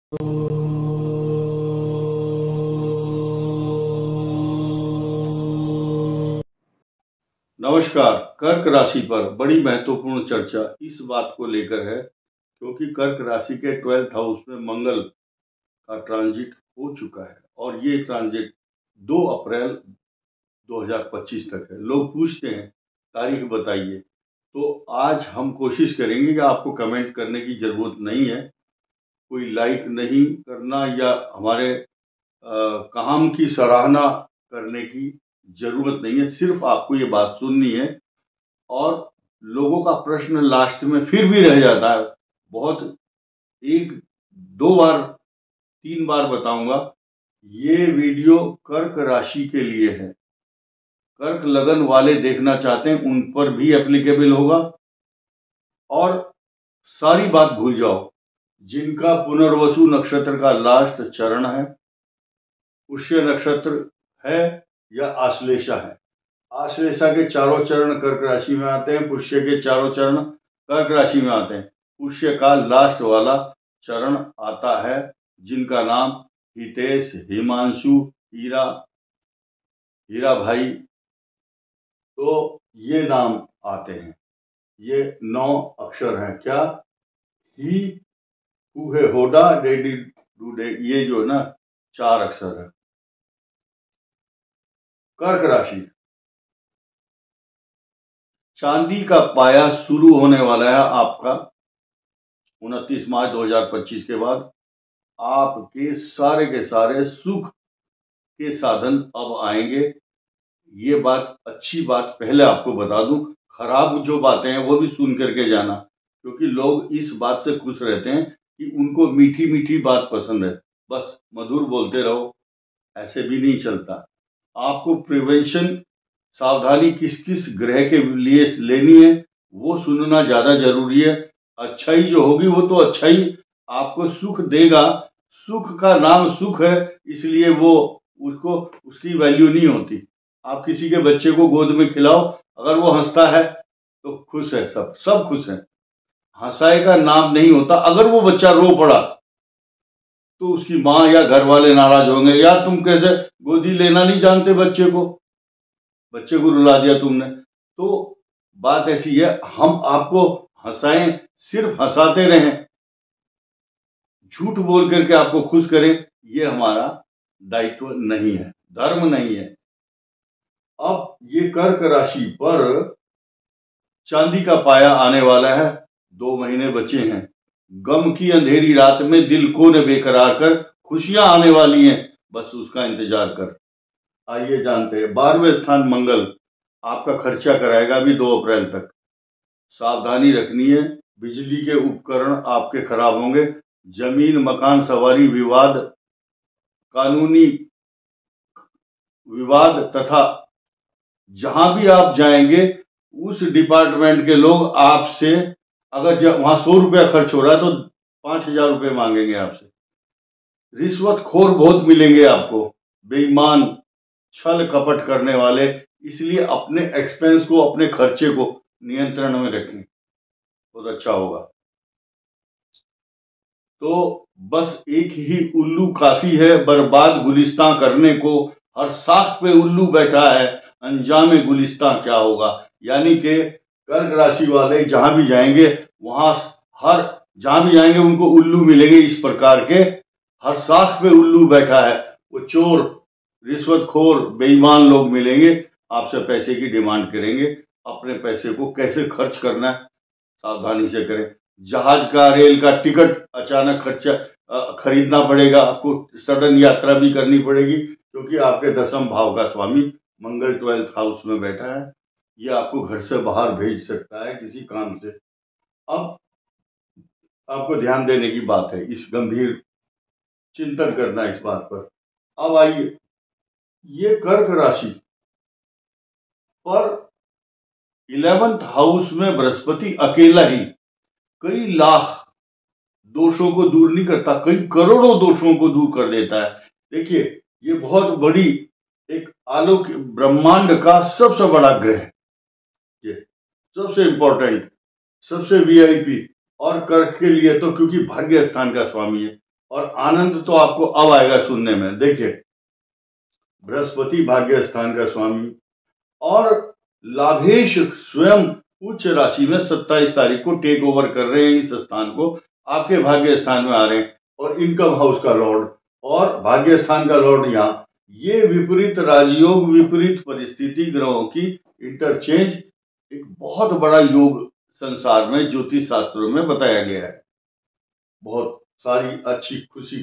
नमस्कार। कर्क राशि पर बड़ी महत्वपूर्ण चर्चा इस बात को लेकर है क्योंकि कर्क राशि के 12th हाउस में मंगल का ट्रांजिट हो चुका है और ये ट्रांजिट 2 अप्रैल 2025 तक है। लोग पूछते हैं तारीख बताइए, तो आज हम कोशिश करेंगे कि आपको कमेंट करने की जरूरत नहीं है, कोई लाइक नहीं करना या हमारे काम की सराहना करने की जरूरत नहीं है। सिर्फ आपको ये बात सुननी है। और लोगों का प्रश्न लास्ट में फिर भी रह जाता है, बहुत, एक दो बार तीन बार बताऊंगा, ये वीडियो कर्क राशि के लिए है। कर्क लगन वाले देखना चाहते हैं उन पर भी एप्लीकेबल होगा। और सारी बात भूल जाओ, जिनका पुनर्वसु नक्षत्र का लास्ट चरण है, पुष्य नक्षत्र है या आश्लेषा है। आश्लेषा के चारों चरण कर्क राशि में आते हैं, पुष्य के चारों चरण कर्क राशि में आते हैं। पुष्य का लास्ट वाला चरण आता है जिनका नाम हितेश, हिमांशु, हीरा, हीरा भाई, तो ये नाम आते हैं। ये 9 अक्षर हैं। क्या? ही, हु है, होडा, डेडी, डूडे, ये जो है ना 4 अक्षर है। कर्क राशि, चांदी का पाया शुरू होने वाला है आपका 29 मार्च 2025 के बाद। आपके सारे के सारे सुख के साधन अब आएंगे। ये बात, अच्छी बात पहले आपको बता दूं, खराब जो बातें हैं वो भी सुन करके जाना, क्योंकि लोग इस बात से खुश रहते हैं कि उनको मीठी मीठी बात पसंद है, बस मधुर बोलते रहो। ऐसे भी नहीं चलता। आपको प्रिवेंशन, सावधानी किस किस ग्रह के लिए लेनी है वो सुनना ज्यादा जरूरी है। अच्छाई जो होगी वो तो अच्छाई आपको सुख देगा। सुख का नाम सुख है, इसलिए वो उसको, उसकी वैल्यू नहीं होती। आप किसी के बच्चे को गोद में खिलाओ, अगर वो हंसता है तो खुश है, सब खुश है। हंसाए का नाम नहीं होता। अगर वो बच्चा रो पड़ा तो उसकी माँ या घर वाले नाराज होंगे, यार तुम कैसे गोदी लेना नहीं जानते बच्चे को रुला दिया तुमने। तो बात ऐसी है, हम आपको हंसाएं, सिर्फ हंसाते रहें, झूठ बोल करके आपको खुश करें, ये हमारा दायित्व नहीं है, धर्म नहीं है। अब ये कर्क राशि पर चांदी का पाया आने वाला है। 2 महीने बचे हैं। गम की अंधेरी रात में दिल को न बेकरार कर, खुशियां आने वाली हैं, बस उसका इंतजार कर। आइए जानते हैं। 12वें स्थान मंगल आपका खर्चा कराएगा भी 2 अप्रैल तक। सावधानी रखनी है। बिजली के उपकरण आपके खराब होंगे। जमीन मकान सवारी विवाद, कानूनी विवाद, तथा जहां भी आप जाएंगे उस डिपार्टमेंट के लोग आपसे, अगर वहां 100 रुपया खर्च हो रहा है तो 5,000 रुपये मांगेंगे आपसे। रिश्वतखोर बहुत मिलेंगे आपको, बेईमान, छल कपट करने वाले। इसलिए अपने एक्सपेंस को, अपने खर्चे को नियंत्रण में रखें, बहुत अच्छा होगा। तो बस एक ही उल्लू काफी है बर्बाद गुलिस्तां करने को। हर साख पे उल्लू बैठा है, अंजाम गुलिस्तां क्या होगा। यानी कि कर्क राशि वाले जहां भी जाएंगे, वहां जहां भी जाएंगे उनको उल्लू मिलेंगे इस प्रकार के। हर साख पे उल्लू बैठा है, वो चोर, रिश्वतखोर, बेईमान लोग मिलेंगे, आपसे पैसे की डिमांड करेंगे। अपने पैसे को कैसे खर्च करना है सावधानी से करें। जहाज का, रेल का टिकट अचानक खरीदना पड़ेगा आपको, सडन यात्रा भी करनी पड़ेगी, क्योंकि आपके 10वें भाव का स्वामी मंगल 12th हाउस में बैठा है। ये आपको घर से बाहर भेज सकता है किसी काम से। अब आपको ध्यान देने की बात है, इस गंभीर चिंतन करना इस बात पर। अब आइए, ये कर्क राशि पर 11th हाउस में बृहस्पति अकेला ही कई लाख दोषों को दूर नहीं करता, कई करोड़ों दोषों को दूर कर देता है। देखिए, ये बहुत बड़ी एक आलोक, ब्रह्मांड का सबसे बड़ा ग्रह, ये सबसे इंपॉर्टेंट, सबसे वीआईपी। और कर्क के लिए तो क्योंकि भाग्य स्थान का स्वामी है, और आनंद तो आपको अब आएगा सुनने में। देखिए, बृहस्पति भाग्य स्थान का स्वामी और लाभेश स्वयं उच्च राशि में 27 तारीख को टेक ओवर कर रहे हैं इस स्थान को, आपके भाग्य स्थान में आ रहे हैं, और इनकम हाउस का लॉर्ड और भाग्य स्थान का लॉर्ड यहाँ, ये विपरीत राजयोग, विपरीत परिस्थिति ग्रहों की इंटरचेंज एक बहुत बड़ा योग संसार में ज्योतिष शास्त्रों में बताया गया है। बहुत सारी अच्छी खुशी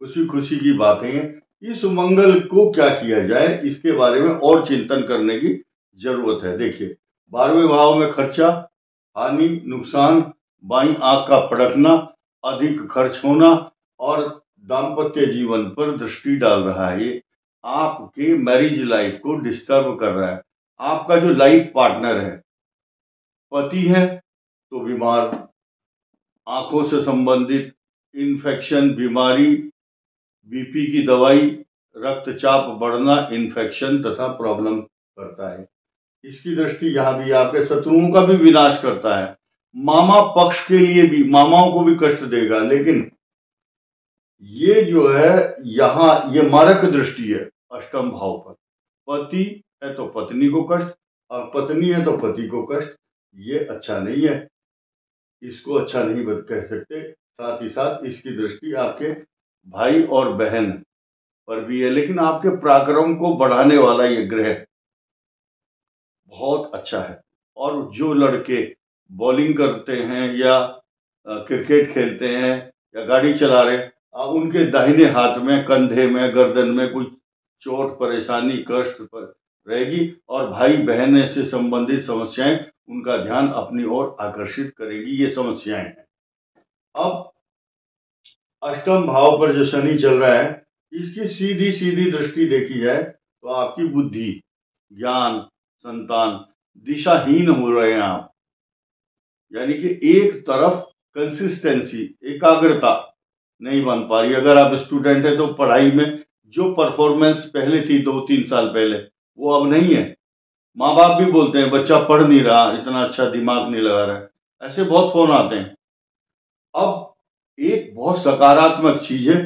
खुशी की बातें हैं। इस मंगल को क्या किया जाए, इसके बारे में और चिंतन करने की जरूरत है। देखिए, 12वें भाव में खर्चा, हानि, नुकसान, बाईं आंख का फड़कना, अधिक खर्च होना और दाम्पत्य जीवन पर दृष्टि डाल रहा है। ये आपके मैरिज लाइफ को डिस्टर्ब कर रहा है। आपका जो लाइफ पार्टनर है, पति है तो बीमार, आंखों से संबंधित इन्फेक्शन, बीमारी, बीपी की दवाई, रक्तचाप बढ़ना, इन्फेक्शन तथा प्रॉब्लम करता है। इसकी दृष्टि यहां भी आपके शत्रुओं का भी विनाश करता है। मामा पक्ष के लिए भी, मामाओं को भी कष्ट देगा। लेकिन ये जो है यहां, ये मारक दृष्टि है अष्टम भाव पर। पति है तो पत्नी को कष्ट, और पत्नी है तो पति को कष्ट। ये अच्छा नहीं है, इसको अच्छा नहीं कह सकते। साथ ही साथ इसकी दृष्टि आपके भाई और बहन पर भी है। लेकिन आपके पराक्रम को बढ़ाने वाला ये ग्रह बहुत अच्छा है। और जो लड़के बॉलिंग करते हैं या क्रिकेट खेलते हैं या गाड़ी चला रहे, उनके दाहिने हाथ में, कंधे में, गर्दन में कुछ चोट, परेशानी, कष्ट पर रहेगी, और भाई बहन से संबंधित समस्याएं उनका ध्यान अपनी ओर आकर्षित करेगी। ये समस्याएं हैं। अब अष्टम भाव पर जो शनि चल रहा है, इसकी सीधी सीधी दृष्टि देखी जाए तो आपकी बुद्धि, ज्ञान, संतान दिशाहीन हो रहे हैं आप। यानी कि एक तरफ कंसिस्टेंसी, एकाग्रता नहीं बन पा रही। अगर आप स्टूडेंट है तो पढ़ाई में जो परफॉर्मेंस पहले थी 2-3 साल पहले, वो अब नहीं है। माँ बाप भी बोलते हैं बच्चा पढ़ नहीं रहा, इतना अच्छा दिमाग नहीं लगा रहा है। ऐसे बहुत फोन आते हैं। अब एक बहुत सकारात्मक चीज है,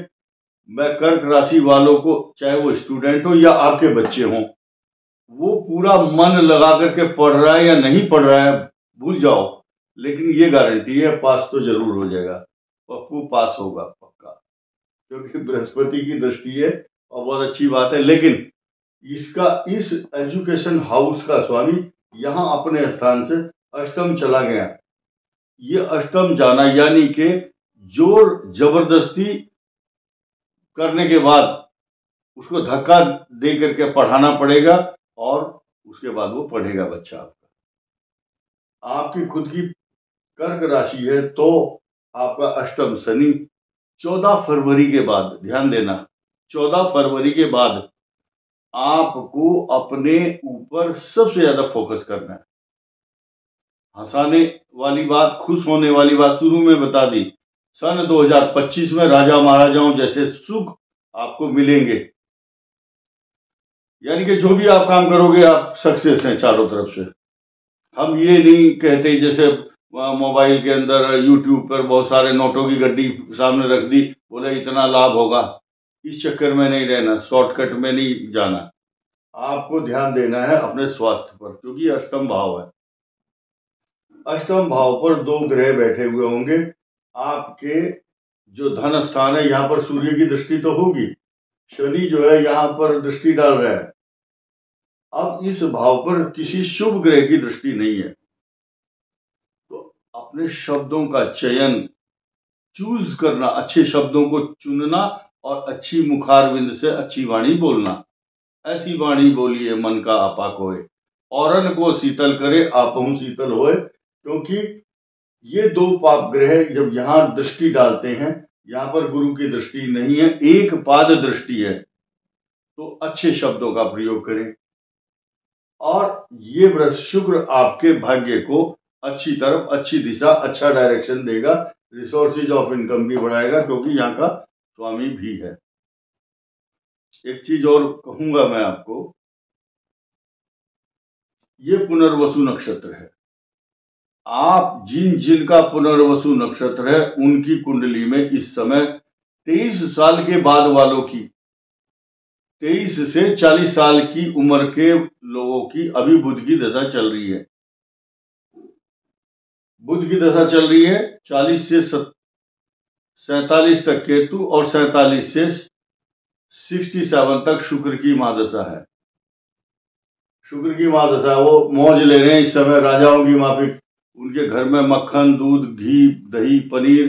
मैं कर्क राशि वालों को, चाहे वो स्टूडेंट हो या आपके बच्चे हों, वो पूरा मन लगा करके पढ़ रहा है या नहीं पढ़ रहा है भूल जाओ, लेकिन ये गारंटी है पास तो जरूर हो जाएगा, पप्पू पास होगा पक्का, क्योंकि बृहस्पति की दृष्टि है और बहुत अच्छी बात है। लेकिन इसका, इस एजुकेशन हाउस का स्वामी यहां अपने स्थान से अष्टम चला गया। ये अष्टम जाना यानी कि जोर जबरदस्ती करने के बाद उसको धक्का दे करके पढ़ाना पड़ेगा, और उसके बाद वो पढ़ेगा बच्चा आपका। आपकी खुद की कर्क राशि है तो आपका अष्टम शनि 14 फरवरी के बाद, ध्यान देना, 14 फरवरी के बाद आपको अपने ऊपर सबसे ज्यादा फोकस करना है। हंसाने वाली बात, खुश होने वाली बात शुरू में बता दी, सन 2025 में राजा महाराजाओं जैसे सुख आपको मिलेंगे। यानी कि जो भी आप काम करोगे आप सक्सेस हैं चारों तरफ से। हम ये नहीं कहते जैसे मोबाइल के अंदर यूट्यूब पर बहुत सारे नोटों की गड्डी सामने रख दी, बोले इतना लाभ होगा, इस चक्कर में नहीं रहना, शॉर्टकट में नहीं जाना। आपको ध्यान देना है अपने स्वास्थ्य पर, क्योंकि अष्टम भाव है। अष्टम भाव पर 2 ग्रह बैठे हुए होंगे। आपके जो धन स्थान है, यहां पर सूर्य की दृष्टि तो होगी, शनि जो है यहां पर दृष्टि डाल रहा है। अब इस भाव पर किसी शुभ ग्रह की दृष्टि नहीं है, तो अपने शब्दों का चयन, चूज करना, अच्छे शब्दों को चुनना और अच्छी मुखारविंद से अच्छी वाणी बोलना। ऐसी वाणी बोलिए मन का आपा कोय, औरन को शीतल करे आपहु शीतल होए। क्योंकि ये 2 पाप ग्रह जब यहां दृष्टि डालते हैं, यहां पर गुरु की दृष्टि नहीं है, एक पाद दृष्टि है, तो अच्छे शब्दों का प्रयोग करें। और ये बृहस्पति शुक्र आपके भाग्य को अच्छी तरफ, अच्छी दिशा, अच्छा डायरेक्शन देगा, रिसोर्सेज ऑफ इनकम भी बढ़ाएगा, क्योंकि यहाँ का स्वामी भी है। एक चीज और कहूंगा मैं आपको, ये पुनर्वसु नक्षत्र है, आप जिनका पुनर्वसु नक्षत्र है उनकी कुंडली में इस समय 23 साल के बाद वालों की, 23 से 40 साल की उम्र के लोगों की अभी बुध की दशा चल रही है। बुध की दशा चल रही है 40 से 47 तक केतु और 47 से 67 तक शुक्र की महादशा है। शुक्र की महादशा, वो मौज ले रहे हैं इस समय, राजाओं की माफिक। उनके घर में मक्खन, दूध, घी, दही, पनीर,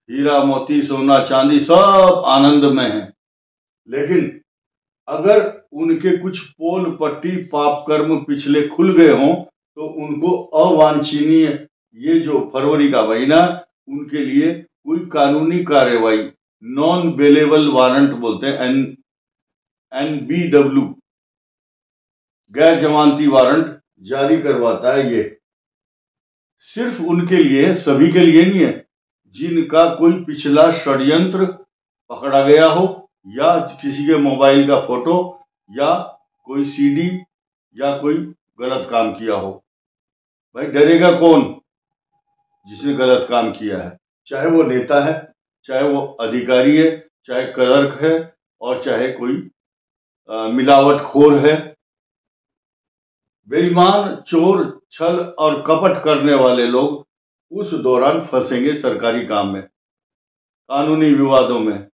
हीरा मोती, सोना चांदी सब आनंद में है। लेकिन अगर उनके कुछ पोल पट्टी पाप कर्म पिछले खुल गए हों तो उनको अवांछनीय, ये जो फरवरी का महीना, उनके लिए कोई कानूनी कार्यवाही, नॉन बेलेबल वारंट बोलते हैं, NBW, गैर जमानती वारंट जारी करवाता है। ये सिर्फ उनके लिए, सभी के लिए नहीं है, जिनका कोई पिछला षड्यंत्र पकड़ा गया हो, या किसी के मोबाइल का फोटो, या कोई CD, या कोई गलत काम किया हो। भाई डरेगा कौन? जिसने गलत काम किया है, चाहे वो नेता है, चाहे वो अधिकारी है, चाहे क्लर्क है, और चाहे कोई मिलावटखोर है। बेईमान, चोर, छल और कपट करने वाले लोग उस दौरान फंसेंगे सरकारी काम में, कानूनी विवादों में,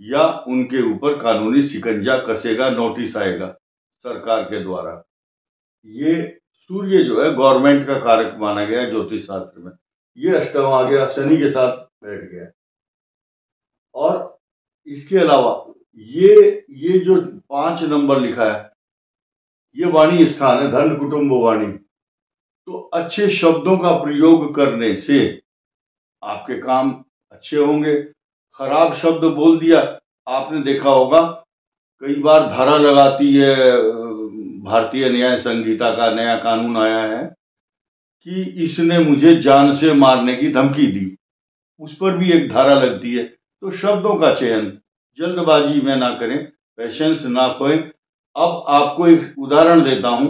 या उनके ऊपर कानूनी शिकंजा कसेगा, नोटिस आएगा सरकार के द्वारा। ये सूर्य जो है गवर्नमेंट का कारक माना गया ज्योतिष शास्त्र में। ये अष्टम आ गया, शनि के साथ बैठ गया। और इसके अलावा ये जो 5 नंबर लिखा है, ये वाणी स्थान है, धन कुटुंब वाणी। तो अच्छे शब्दों का प्रयोग करने से आपके काम अच्छे होंगे। खराब शब्द बोल दिया, आपने देखा होगा कई बार धारा लगाती है, भारतीय न्याय संहिता का नया कानून आया है कि इसने मुझे जान से मारने की धमकी दी, उस पर भी एक धारा लगती है। तो शब्दों का चयन जल्दबाजी में ना करें, पेशेंस ना खोएं। अब आपको एक उदाहरण देता हूं,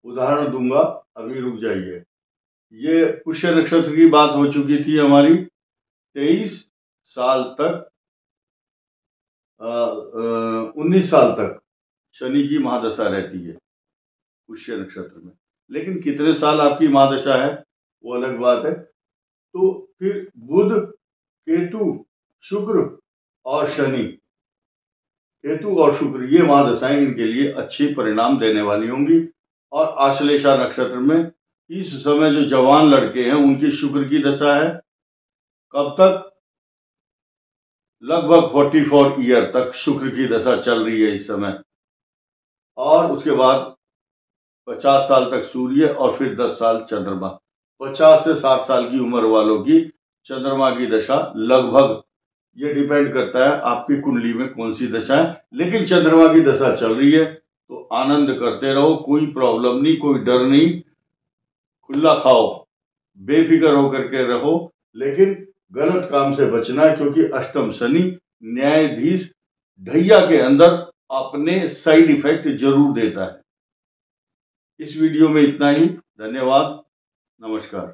उदाहरण दूंगा, अभी रुक जाइए। ये पुष्य नक्षत्र की बात हो चुकी थी हमारी। 23 साल तक 19 साल तक शनि की महादशा रहती है पुष्य नक्षत्र में। लेकिन कितने साल आपकी महादशा है वो अलग बात है। तो फिर बुध, केतु, शुक्र और शनि, केतु और शुक्र, ये महादशाएं इनके लिए अच्छे परिणाम देने वाली होंगी। और आश्लेषा नक्षत्र में इस समय जो जवान लड़के हैं उनकी शुक्र की दशा है। कब तक? लगभग 44 ईयर तक शुक्र की दशा चल रही है इस समय। और उसके बाद 50 साल तक सूर्य, और फिर 10 साल चंद्रमा। 50 से 60 साल की उम्र वालों की चंद्रमा की दशा लगभग, ये डिपेंड करता है आपकी कुंडली में कौन सी दशा है, लेकिन चंद्रमा की दशा चल रही है। तो आनंद करते रहो, कोई प्रॉब्लम नहीं, कोई डर नहीं, खुला खाओ, बेफिक्र होकर के रहो। लेकिन गलत काम से बचना है, क्योंकि अष्टम शनि न्यायाधीश ढैया के अंदर अपने साइड इफेक्ट जरूर देता है। इस वीडियो में इतना ही। धन्यवाद, नमस्कार।